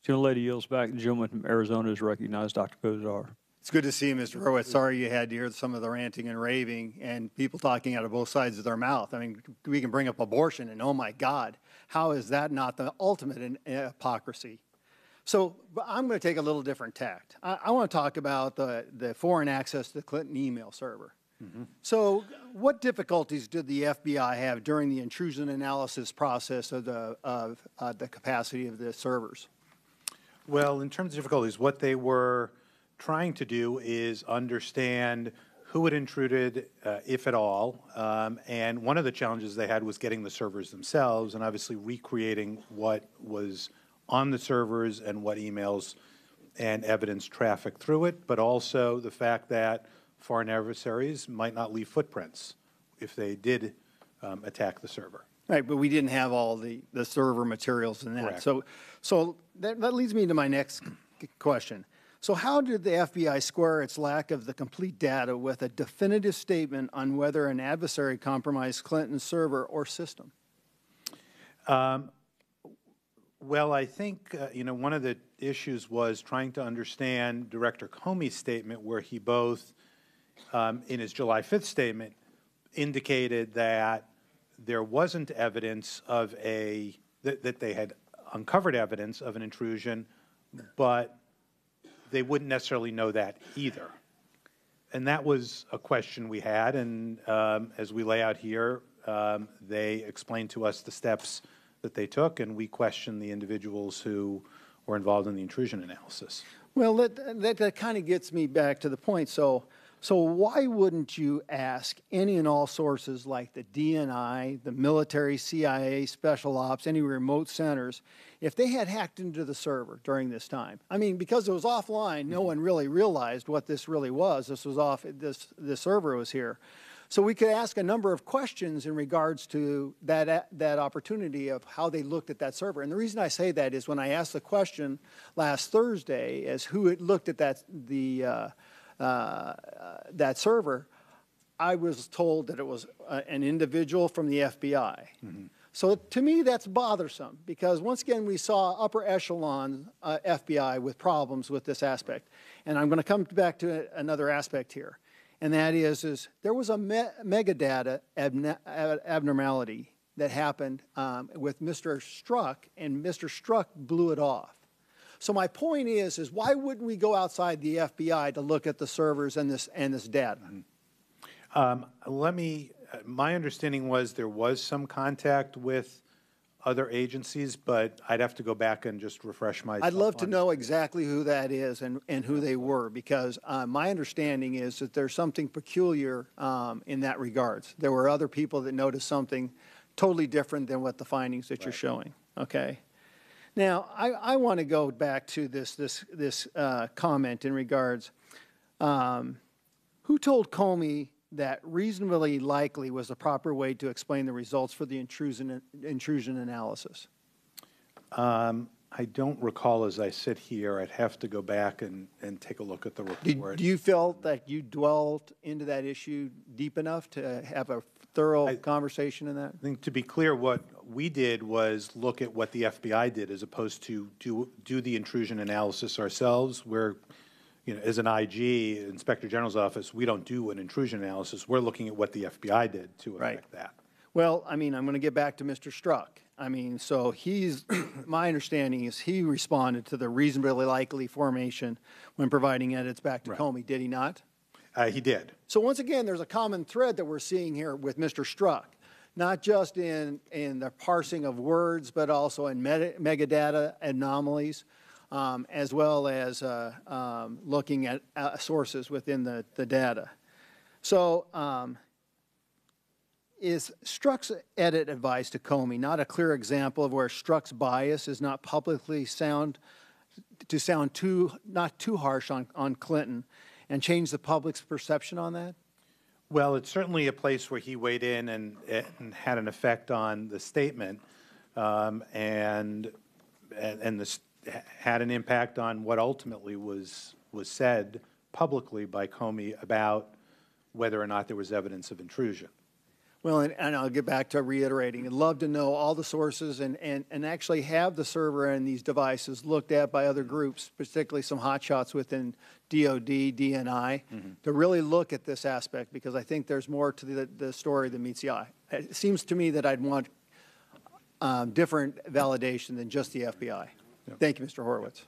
Gentlelady yields back. The gentleman from Arizona is recognized, Dr. Gosar. It's good to see you, Mr. Horowitz. Sorry you had to hear some of the ranting and raving and people talking out of both sides of their mouth. I mean, we can bring up abortion and, oh my God, how is that not the ultimate in hypocrisy? So I'm going to take a little different tact. I want to talk about the foreign access to the Clinton email server. So what difficulties did the FBI have during the intrusion analysis process of the capacity of the servers? Well, in terms of difficulties, what they were trying to do is understand who had intruded, if at all, and one of the challenges they had was getting the servers themselves and obviously recreating what was on the servers and what emails and evidence trafficked through it, but also the fact that foreign adversaries might not leave footprints if they did attack the server. Right, but we didn't have all the server materials in that. Correct. So that leads me to my next question. So how did the FBI square its lack of the complete data with a definitive statement on whether an adversary compromised Clinton's server or system? Well, I think, one of the issues was trying to understand Director Comey's statement where he both, in his July 5th statement, indicated that there wasn't evidence of that they had uncovered evidence of an intrusion, but they wouldn't necessarily know that either. And that was a question we had, and as we lay out here, they explained to us the steps that they took, and we questioned the individuals who were involved in the intrusion analysis. Well, that kind of gets me back to the point. So why wouldn't you ask any and all sources like the DNI, the military, CIA, special ops, any remote centers, if they had hacked into the server during this time? I mean, because it was offline, no one really realized what this really was. This was off, this server was here. So we could ask a number of questions in regards to that opportunity of how they looked at that server. And the reason I say that is when I asked the question last Thursday as who had looked at that server, I was told that it was an individual from the FBI. Mm-hmm. So to me, that's bothersome because once again, we saw upper echelon FBI with problems with this aspect. And I'm going to come back to another aspect here. And that is there was a megadata abnormality that happened with Mr. Strzok, and Mr. Strzok blew it off. So my point is why wouldn't we go outside the FBI to look at the servers and this data? My understanding was there was some contact with other agencies, but I'd have to go back and just refresh myself. I'd love to know exactly who that is and who they were, because my understanding is that there's something peculiar in that regards. There were other people that noticed something totally different than what the findings that you're showing. Okay. Now I want to go back to this comment in regards. Who told Comey that reasonably likely was the proper way to explain the results for the intrusion analysis? I don't recall as I sit here. I'd have to go back and take a look at the report. Do you feel that you dwelled into that issue deep enough to have a thorough conversation in that? I think to be clear, what we did was look at what the FBI did as opposed to do the intrusion analysis ourselves. We're, as an IG, Inspector General's office, we don't do an intrusion analysis. We're looking at what the FBI did to affect that. Well, I mean, I'm going to get back to Mr. Strzok. I mean, so my understanding is he responded to the reasonably likely formation when providing edits back to Comey, did he not? He did. So once again, there's a common thread that we're seeing here with Mr. Strzok, not just in the parsing of words, but also in megadata anomalies, as well as looking at sources within the data. So is Strzok's edit advice to Comey not a clear example of where Strzok's bias is not publicly not too harsh on Clinton and change the public's perception on that? Well, it's certainly a place where he weighed in and had an effect on the statement, and this had an impact on what ultimately was said publicly by Comey about whether or not there was evidence of intrusion. Well, and I'll get back to reiterating. I'd love to know all the sources and actually have the server and these devices looked at by other groups, particularly some hotshots within DOD, DNI, to really look at this aspect, because I think there's more to the story than meets the eye. It seems to me that I'd want different validation than just the FBI. Thank you, Mr. Horowitz.